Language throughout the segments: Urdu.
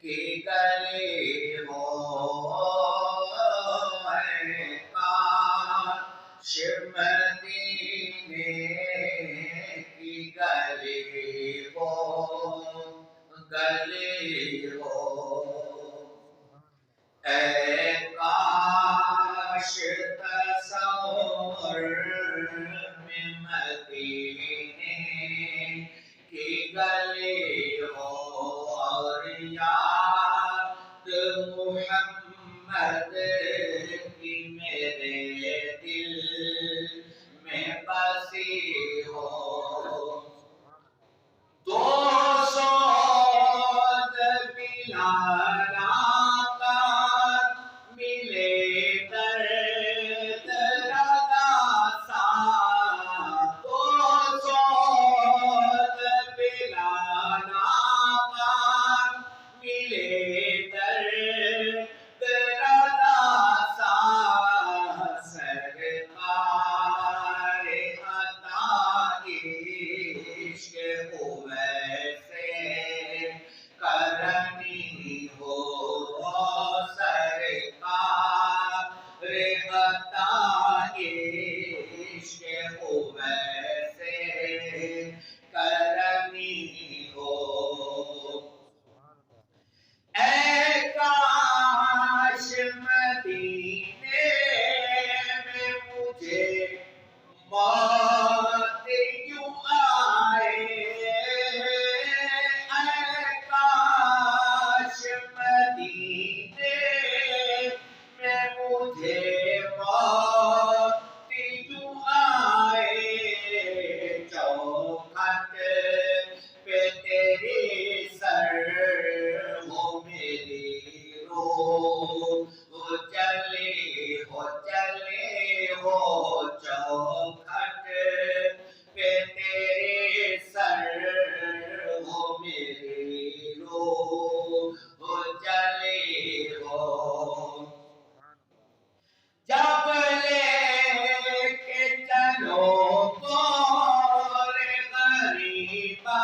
کہ گلے ہو کاش مدینے کی گلے ہو اے کاش تصور میں مدینے کی گلے ہو اور یاد محمد کی میرے دل میں بسی ہو دو سوز بلال آقا ملے درد رضا سا دو سوز بلال آقا ملے درد رضا سا سرکار عطا عشق ویسے کرنی ہو سرکار عطا عشق ویسے کرنی ہو اے کاش مدینے میں مجھے موت یوں آئے اے کاش مدینے میں مجھے موت یوں آئے چوکھٹ پہ تیری سر ہو میری روح چلے ہو چوکھٹ پہ تیرے سر ہو میری روح چلے ہو جب لے کے چلو گورے غریبا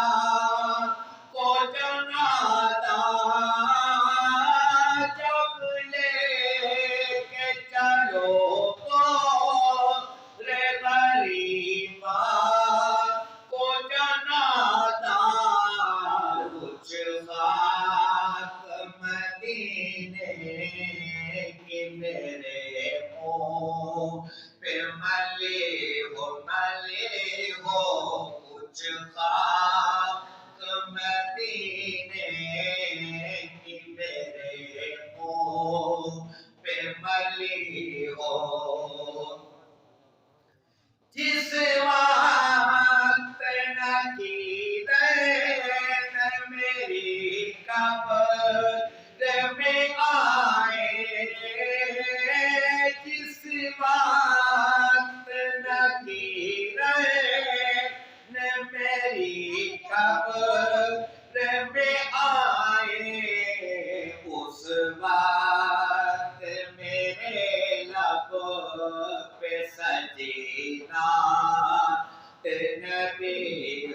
کو جنادا جب لے کے چلو گورے غریبا کو جنادا کچھ خاک مدینے کی میرے پہ ملے ہو کچھ خاک مدینے کی میرے پہ ملے ہو جس وقت نکیرین میری قبر میں آئے جس وقت نکیرین میری قبر میں آئے اس وقت میرے لب پہ سجینا نبی